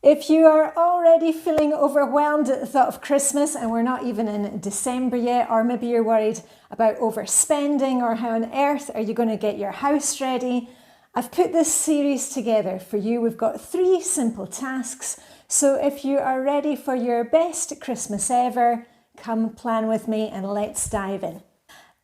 If you are already feeling overwhelmed at the thought of Christmas and we're not even in December yet, or maybe you're worried about overspending or how on earth are you going to get your house ready, I've put this series together for you. We've got 3 simple tasks. So if you are ready for your best Christmas ever, come plan with me and let's dive in.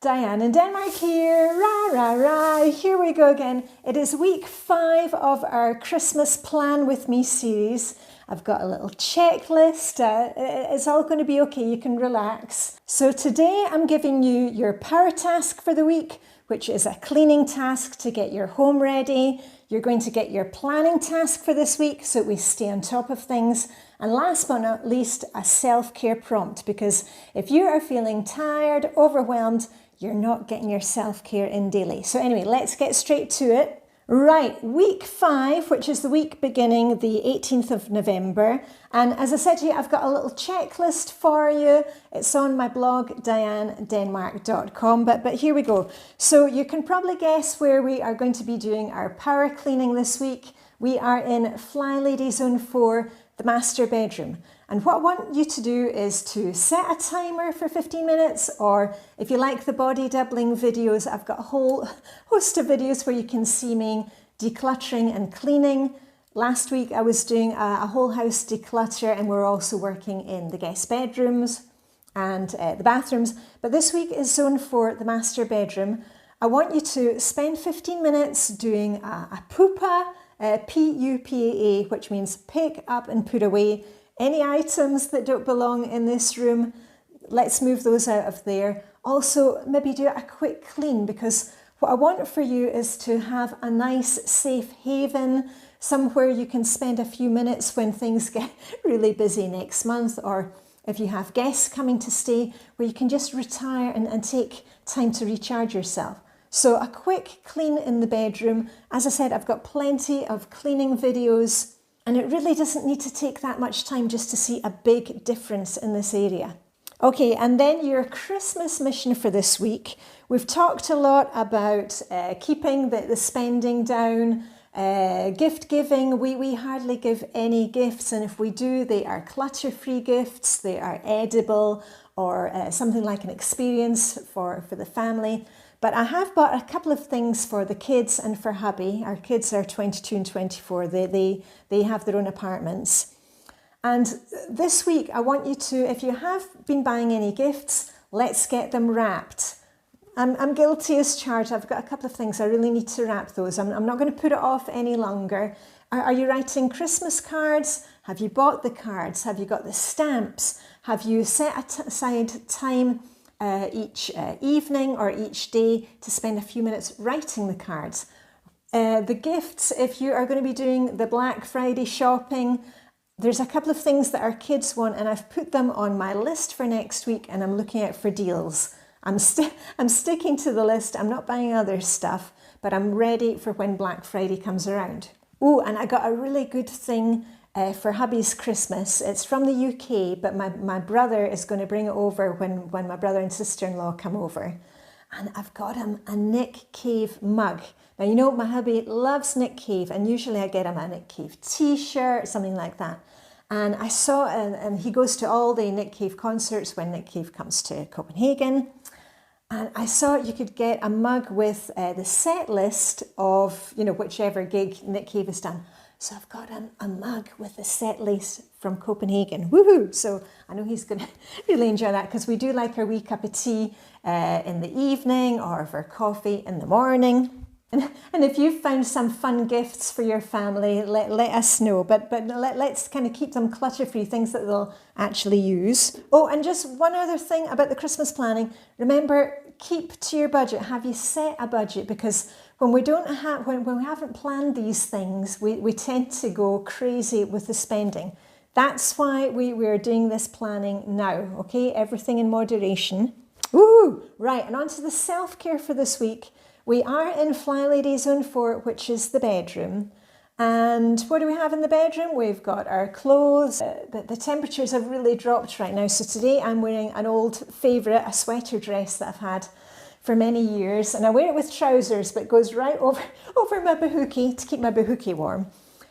Diane in Denmark here, rah, rah, rah, here we go again. It is week 5 of our Christmas Plan With Me series. I've got a little checklist, it's all going to be okay, you can relax. So today I'm giving you your power task for the week, which is a cleaning task to get your home ready. You're going to get your planning task for this week so that we stay on top of things. And last but not least, a self-care prompt, because if you are feeling tired, overwhelmed, you're not getting your self-care in daily. So anyway, let's get straight to it. Right, week 5, which is the week beginning the 18th of November. And as I said to you, I've got a little checklist for you. It's on my blog, dianedenmark.com, but here we go. So you can probably guess where we are going to be doing our power cleaning this week. We are in Flylady Zone 4, the master bedroom. And what I want you to do is to set a timer for 15 minutes, or if you like the body doubling videos, I've got a whole host of videos where you can see me decluttering and cleaning. Last week I was doing a whole house declutter, and we're also working in the guest bedrooms and the bathrooms. But this week is zone 4, the master bedroom. I want you to spend 15 minutes doing a poopa, P-U-P-A-A, which means pick up and put away any items that don't belong in this room. Let's move those out of there. Also, maybe do a quick clean, because what I want for you is to have a nice safe haven, somewhere you can spend a few minutes when things get really busy next month, or if you have guests coming to stay, where you can just retire and take time to recharge yourself. So a quick clean in the bedroom. As I said, I've got plenty of cleaning videos, and it really doesn't need to take that much time just to see a big difference in this area. Okay, and then your Christmas mission for this week. We've talked a lot about keeping the spending down, gift giving. We hardly give any gifts, and if we do, they are clutter-free gifts. They are edible, or something like an experience for the family. But I have bought a couple of things for the kids and for hubby. Our kids are 22 and 24. They have their own apartments. And this week, I want you to, if you have been buying any gifts, let's get them wrapped. I'm guilty as charged. I've got a couple of things. I really need to wrap those. I'm not going to put it off any longer. Are you writing Christmas cards? Have you bought the cards? Have you got the stamps? Have you set aside time each evening or each day to spend a few minutes writing the cards? The gifts, if you are going to be doing the Black Friday shopping, there's a couple of things that our kids want, and I've put them on my list for next week, and I'm looking out for deals. I'm sticking to the list. I'm not buying other stuff, but I'm ready for when Black Friday comes around. Oh, and I got a really good thing for hubby's Christmas. It's from the UK, but my brother is going to bring it over when my brother and sister-in-law come over. And I've got him a Nick Cave mug. Now, you know, my hubby loves Nick Cave, and usually I get him a Nick Cave t-shirt, something like that. And I saw, and he goes to all the Nick Cave concerts when Nick Cave comes to Copenhagen. And I saw you could get a mug with the set list of, you know, whichever gig Nick Cave has done. So I've got a mug with the set list from Copenhagen. Woohoo! So I know he's going to really enjoy that, because we do like our wee cup of tea in the evening, or for coffee in the morning. And if you've found some fun gifts for your family, let us know. But let's kind of keep them clutter-free, things that they'll actually use. Oh, and just one other thing about the Christmas planning. Remember, keep to your budget. Have you set a budget? Because when we haven't planned these things, we tend to go crazy with the spending. That's why we're doing this planning now, okay? Everything in moderation. Ooh, right, and on to the self-care for this week. We are in Flylady Zone 4, which is the bedroom. And what do we have in the bedroom? We've got our clothes. The temperatures have really dropped right now. So today I'm wearing an old favourite, a sweater dress that I've had for many years. And I wear it with trousers, but it goes right over my bahookie to keep my bahookie warm.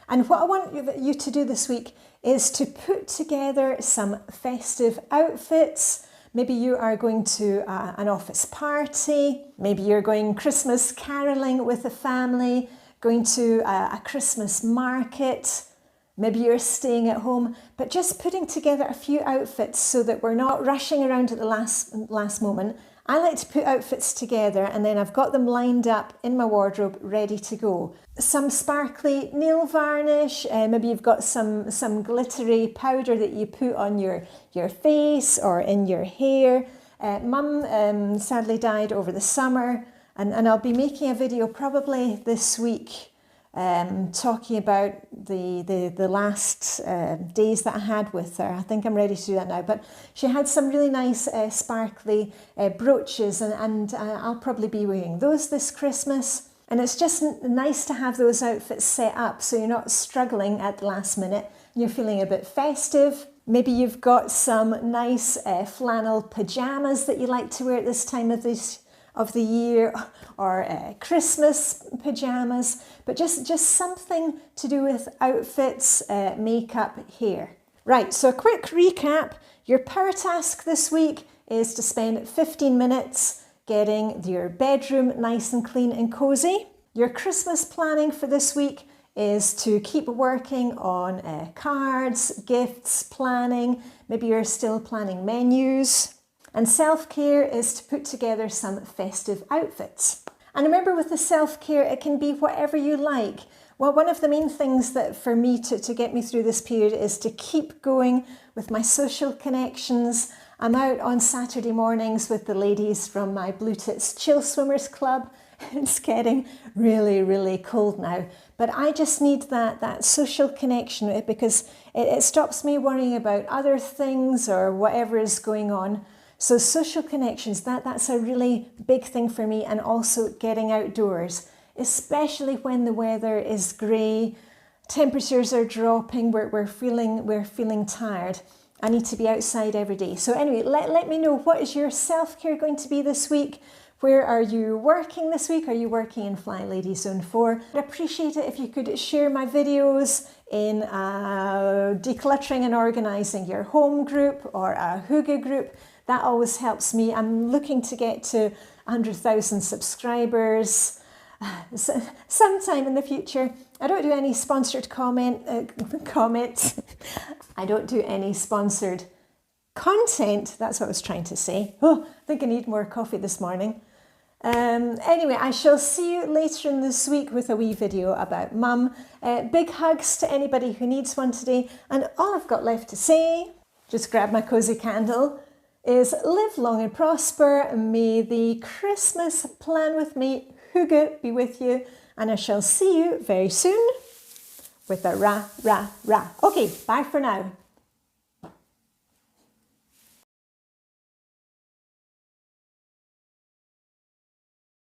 And what I want you to do this week is to put together some festive outfits. Maybe you are going to an office party. Maybe you're going Christmas caroling with the family, going to a Christmas market. Maybe you're staying at home, but just putting together a few outfits so that we're not rushing around at the last moment. I like to put outfits together and then I've got them lined up in my wardrobe ready to go. Some sparkly nail varnish, maybe you've got some glittery powder that you put on your face or in your hair. Mum sadly died over the summer and I'll be making a video probably this week talking about the last days that I had with her. I think I'm ready to do that now. But she had some really nice sparkly brooches and I'll probably be wearing those this Christmas. And it's just nice to have those outfits set up so you're not struggling at the last minute. You're feeling a bit festive. Maybe you've got some nice flannel pajamas that you like to wear at this time of the year, or Christmas pajamas, but just something to do with outfits, makeup, hair. Right, so a quick recap. Your power task this week is to spend 15 minutes getting your bedroom nice and clean and cozy. Your Christmas planning for this week is to keep working on cards, gifts, planning. Maybe you're still planning menus. And self-care is to put together some festive outfits. And remember, with the self-care, it can be whatever you like. Well, one of the main things that for me to get me through this period is to keep going with my social connections. I'm out on Saturday mornings with the ladies from my Blue Tits Chill Swimmers Club. It's getting really, really cold now. But I just need that social connection because it stops me worrying about other things or whatever is going on. So social connections, that's a really big thing for me, and also getting outdoors, especially when the weather is grey, temperatures are dropping, we're feeling tired. I need to be outside every day. So anyway, let me know, what is your self-care going to be this week? Where are you working this week? Are you working in Flylady Zone 4? I'd appreciate it if you could share my videos in a decluttering and organising your home group or a Hygge group. That always helps me. I'm looking to get to 100,000 subscribers sometime in the future. I don't do any sponsored comments. I don't do any sponsored content. That's what I was trying to say. Oh, I think I need more coffee this morning. Anyway, I shall see you later in this week with a wee video about Mum. Big hugs to anybody who needs one today. And all I've got left to say, just grab my cozy candle, is live long and prosper. May the Christmas plan with me, Hygge, be with you. And I shall see you very soon with a ra, ra, ra. Okay, bye for now.